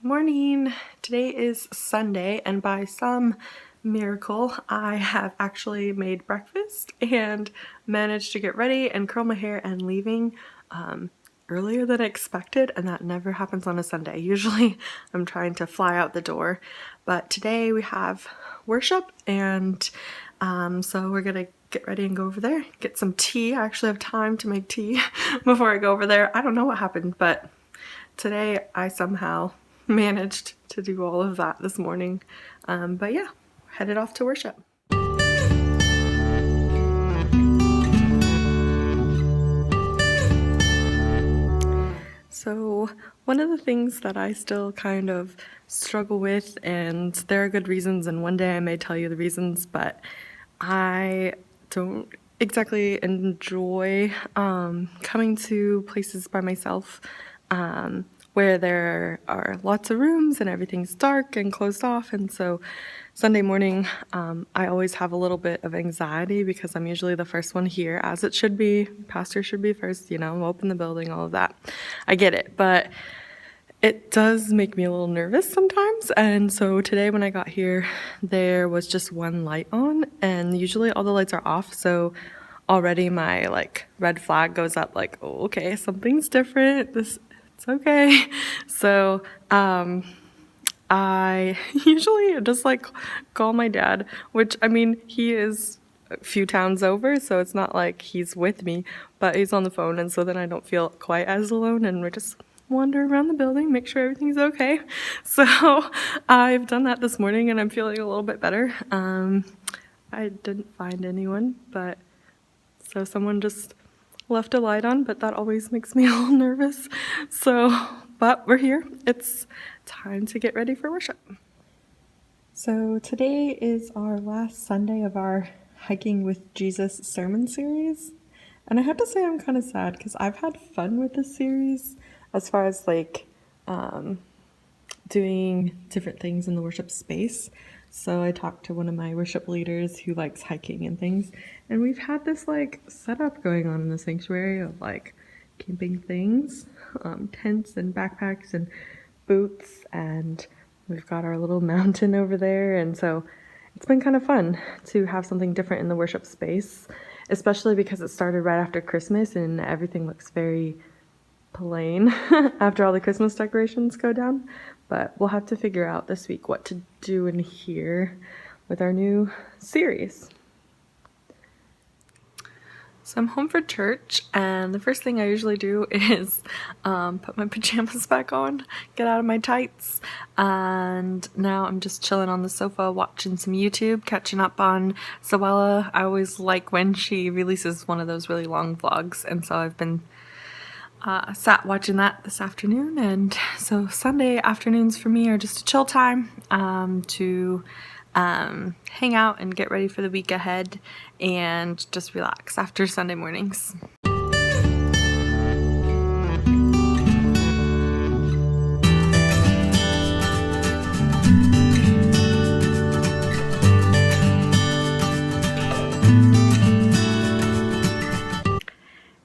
Morning. Today is Sunday, and by some miracle, I have actually made breakfast and managed to get ready and curl my hair and leaving earlier than expected, and that never happens on a Sunday. Usually I'm trying to fly out the door, but today we have worship, and so we're gonna get ready and go over there, get some tea. I actually have time to make tea before I go over there. I don't know what happened, but today I somehow managed to do all of that this morning. But yeah, headed off to worship. So one of the things that I still kind of struggle with, and there are good reasons, and one day I may tell you the reasons, but I don't exactly enjoy coming to places by myself where there are lots of rooms and everything's dark and closed off. And so Sunday morning, I always have a little bit of anxiety because I'm usually the first one here, as it should be. Pastor should be first, open the building, all of that. I get it, but it does make me a little nervous sometimes. And so today when I got here, there was just one light on, and usually all the lights are off. So already my red flag goes up, oh, okay, something's different. It's okay. So I usually just call my dad, which he is a few towns over, so it's not like he's with me, but he's on the phone, and so then I don't feel quite as alone, and we're just wander around the building, make sure everything's okay. So I've done that this morning, and I'm feeling a little bit better. I didn't find anyone, but so someone just left a light on, but that always makes me a little nervous. But we're here. It's time to get ready for worship. So today is our last Sunday of our Hiking with Jesus sermon series. And I have to say I'm kind of sad because I've had fun with this series as far as doing different things in the worship space. So I talked to one of my worship leaders who likes hiking and things, and we've had this setup going on in the sanctuary of camping things, tents and backpacks and boots, and we've got our little mountain over there, and so it's been kind of fun to have something different in the worship space, especially because it started right after Christmas and everything looks very plain after all the Christmas decorations go down. But we'll have to figure out this week what to do in here with our new series. So I'm home for church, and the first thing I usually do is put my pajamas back on, get out of my tights, and now I'm just chilling on the sofa watching some YouTube, catching up on Zoella. I always like when she releases one of those really long vlogs, and so I've been sat watching that this afternoon. And so Sunday afternoons for me are just a chill time to hang out and get ready for the week ahead and just relax after Sunday mornings.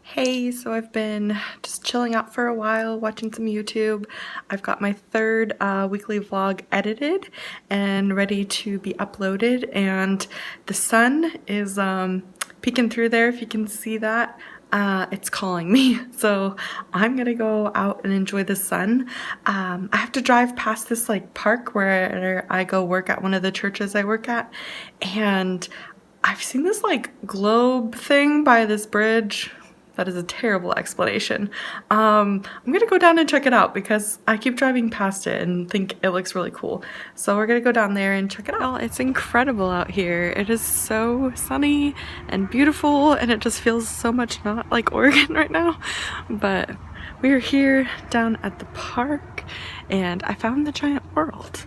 Hey, so I've been just chilling out for a while, watching some YouTube. I've got my third weekly vlog edited and ready to be uploaded, and the sun is peeking through there, if you can see that. It's calling me, so I'm gonna go out and enjoy the sun. I have to drive past this park where I go work at one of the churches I work at, and I've seen this globe thing by this bridge. That is a terrible explanation. I'm gonna go down and check it out because I keep driving past it and think it looks really cool. So we're gonna go down there and check it out. Well, it's incredible out here. It is so sunny and beautiful, and it just feels so much not like Oregon right now. But we are here down at the park, and I found the giant world.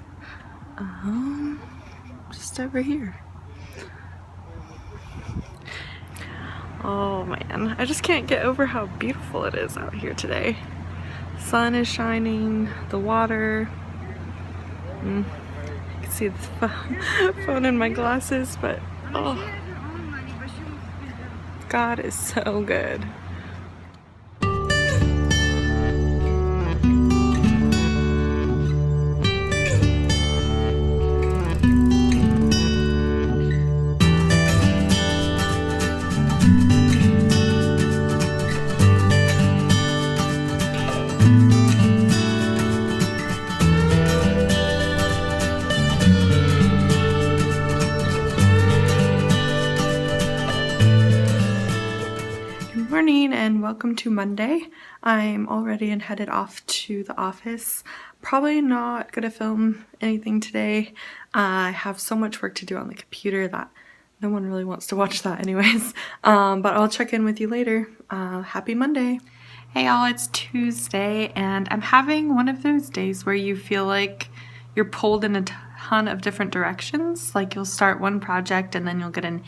Just over here. Oh man, I just can't get over how beautiful it is out here today. Sun is shining, the water. You can see the phone in my glasses, but oh, God is so good. to Monday. I'm all ready and headed off to the office. Probably not gonna film anything today. I have so much work to do on the computer that no one really wants to watch that anyways. But I'll check in with you later. Happy Monday. Hey y'all, it's Tuesday and I'm having one of those days where you feel like you're pulled in a ton of different directions. Like you'll start one project and then you'll get an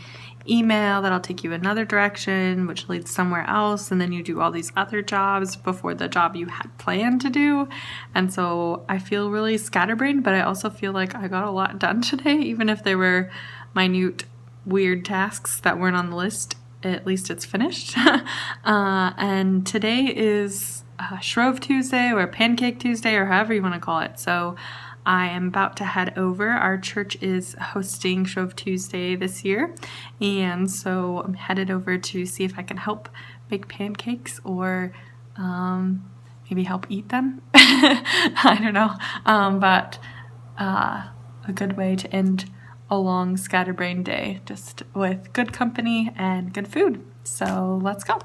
email that'll take you another direction, which leads somewhere else, and then you do all these other jobs before the job you had planned to do. And so I feel really scatterbrained, but I also feel like I got a lot done today, even if they were minute, weird tasks that weren't on the list. At least it's finished. And today is Shrove Tuesday or Pancake Tuesday or however you want to call it. So I am about to head over. Our church is hosting Shrove Tuesday this year, and so I'm headed over to see if I can help bake pancakes or maybe help eat them. I don't know, but a good way to end a long scatterbrained day, just with good company and good food. So let's go.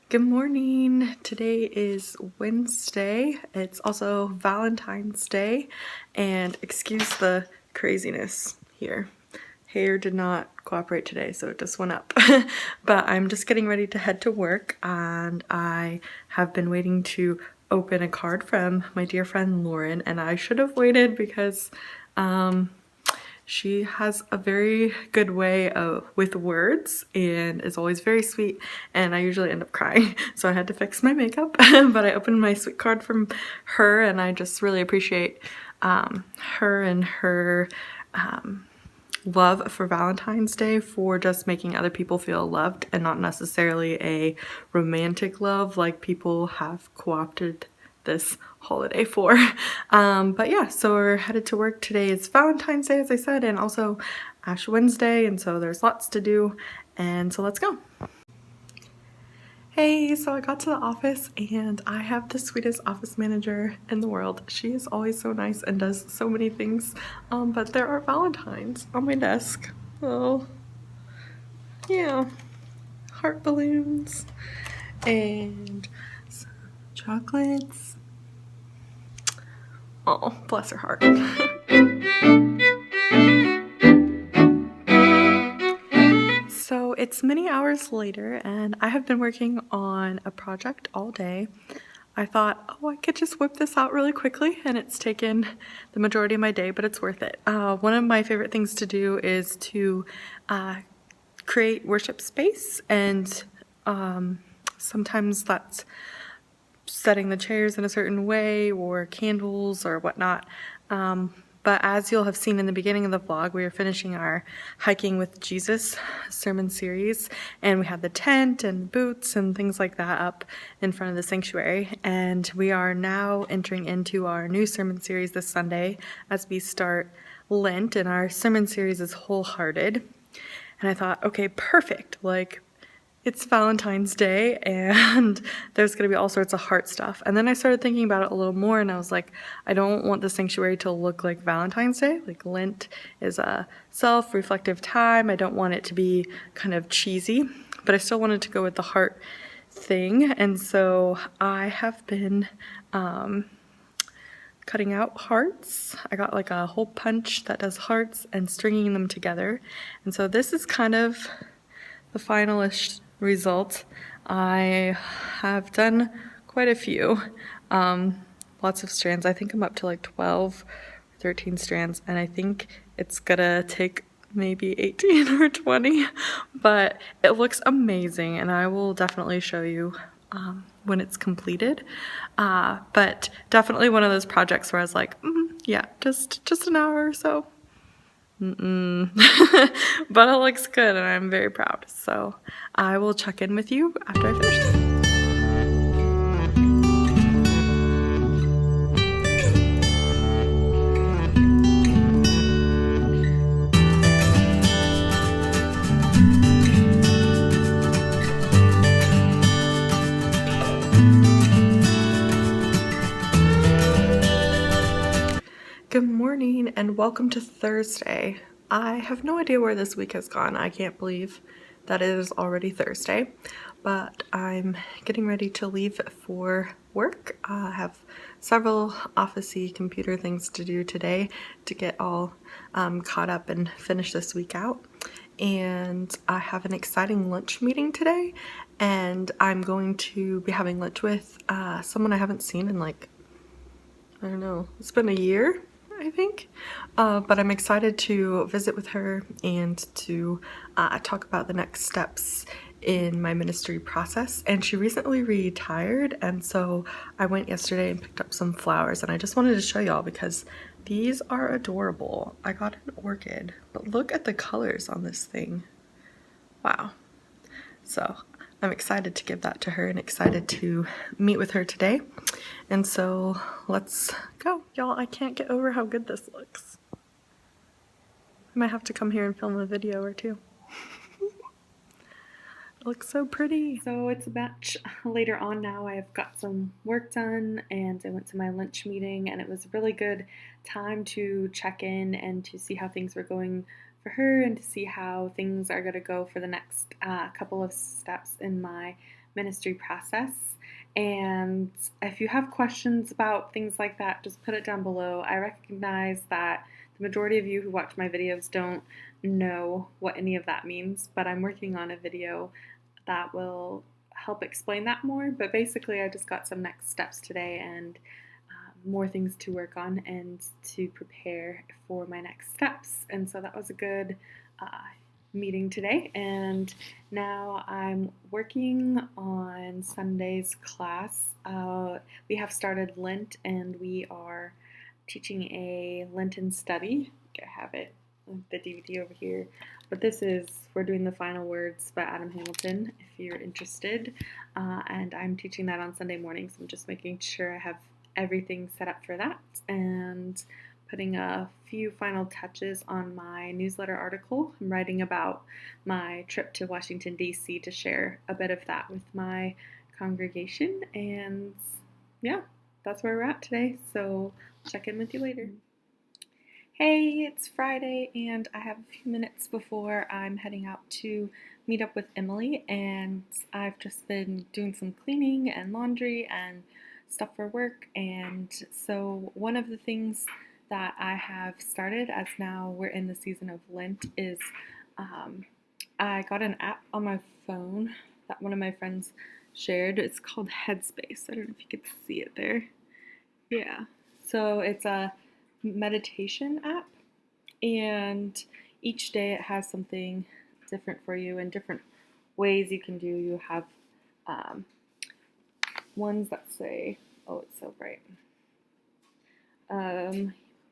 Good morning. Today is Wednesday. It's also Valentine's Day, and excuse the craziness here. Hair did not cooperate today, so it just went up. But I'm just getting ready to head to work, and I have been waiting to open a card from my dear friend Lauren, and I should have waited because she has a very good way with words and is always very sweet, and I usually end up crying, so I had to fix my makeup. But I opened my sweet card from her, and I just really appreciate her and her love for Valentine's Day, for just making other people feel loved and not necessarily a romantic love like people have co-opted this holiday for. But yeah, so we're headed to work. Today is Valentine's Day, as I said, and also Ash Wednesday, and so there's lots to do, and so let's go. Hey, so I got to the office and I have the sweetest office manager in the world. She is always so nice and does so many things, but there are Valentines on my desk. Oh yeah, heart balloons and some chocolates. Oh, bless her heart. So it's many hours later and I have been working on a project all day. I thought, oh, I could just whip this out really quickly, and it's taken the majority of my day, but it's worth it. One of my favorite things to do is to create worship space, and sometimes that's setting the chairs in a certain way or candles or whatnot. But as you'll have seen in the beginning of the vlog, we are finishing our Hiking with Jesus sermon series, and we have the tent and boots and things like that up in front of the sanctuary. And we are now entering into our new sermon series this Sunday as we start Lent, and our sermon series is Wholehearted. And I thought, okay, perfect. Like, it's Valentine's Day and there's going to be all sorts of heart stuff. And then I started thinking about it a little more, and I was like, I don't want the sanctuary to look like Valentine's Day. Like, Lent is a self-reflective time. I don't want it to be kind of cheesy, but I still wanted to go with the heart thing. And so I have been cutting out hearts. I got like a hole punch that does hearts and stringing them together. And so this is kind of the finalish result. I have done quite a few, lots of strands. I think I'm up to like 12 or 13 strands, and I think it's gonna take maybe 18 or 20, but it looks amazing, and I will definitely show you when it's completed. But definitely one of those projects where I was like, yeah, just an hour or so. But it looks good and I'm very proud, so I will check in with you after I finish this. Good morning and welcome to Thursday. I have no idea where this week has gone. I can't believe that it is already Thursday, but I'm getting ready to leave for work. I have several office-y computer things to do today to get all caught up and finish this week out. And I have an exciting lunch meeting today, and I'm going to be having lunch with someone I haven't seen in like, I don't know, it's been a year, I think, but I'm excited to visit with her and to talk about the next steps in my ministry process. And she recently retired, and so I went yesterday and picked up some flowers, and I just wanted to show y'all because these are adorable. I got an orchid, but look at the colors on this thing. Wow. So I'm excited to give that to her and excited to meet with her today. And so let's go. Y'all, I can't get over how good this looks. I might have to come here and film a video or two. It looks so pretty. So it's much later on now. I've got some work done and I went to my lunch meeting, and it was a really good time to check in and to see how things were going for her and to see how things are going to go for the next couple of steps in my ministry process. And if you have questions about things like that, just put it down below. I recognize that the majority of you who watch my videos don't know what any of that means, but I'm working on a video that will help explain that more. But basically, I just got some next steps today and more things to work on and to prepare for my next steps. And so that was a good meeting today. And now I'm working on Sunday's class. We have started Lent, and we are teaching a Lenten study. I have it, the DVD over here. But this is, we're doing the final words by Adam Hamilton, if you're interested. And I'm teaching that on Sunday morning, so I'm just making sure I have everything set up for that and putting a few final touches on my newsletter article. I'm writing about my trip to Washington, D.C. to share a bit of that with my congregation. And yeah, that's where we're at today. So I'll check in with you later. Hey, it's Friday, and I have a few minutes before I'm heading out to meet up with Emily, and I've just been doing some cleaning and laundry and stuff for work. And so one of the things that I have started, as now we're in the season of Lent, is I got an app on my phone that one of my friends shared. It's called Headspace. I don't know if you can see it there. Yeah, so it's a meditation app, and each day it has something different for you and different ways you can do. You have ones that say, oh, it's so bright,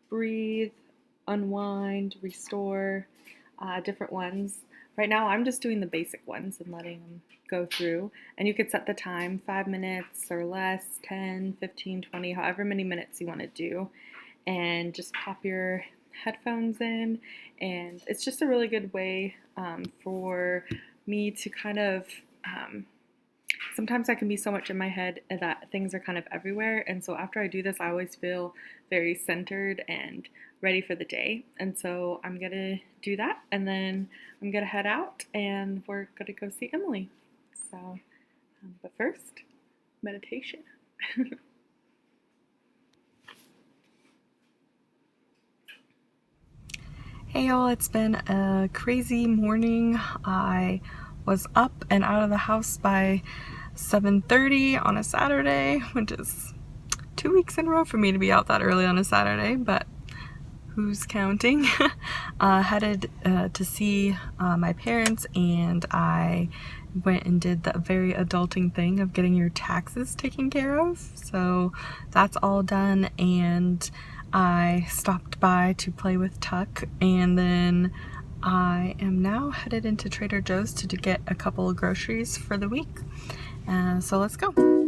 breathe, unwind, restore, different ones. Right now I'm just doing the basic ones and letting them go through, and you could set the time, 5 minutes or less, 10, 15, 20, however many minutes you want to do, and just pop your headphones in. And it's just a really good way for me to kind of, sometimes I can be so much in my head that things are kind of everywhere, and so after I do this I always feel very centered and ready for the day. And so I'm gonna do that, and then I'm gonna head out and we're gonna go see Emily. So but first, meditation. Hey y'all, it's been a crazy morning. I was up and out of the house by 7:30 on a Saturday, which is 2 weeks in a row for me to be out that early on a Saturday, but who's counting? Headed to see my parents, and I went and did the very adulting thing of getting your taxes taken care of. So that's all done, and I stopped by to play with Tuck, and then I am now headed into Trader Joe's to get a couple of groceries for the week. So let's go.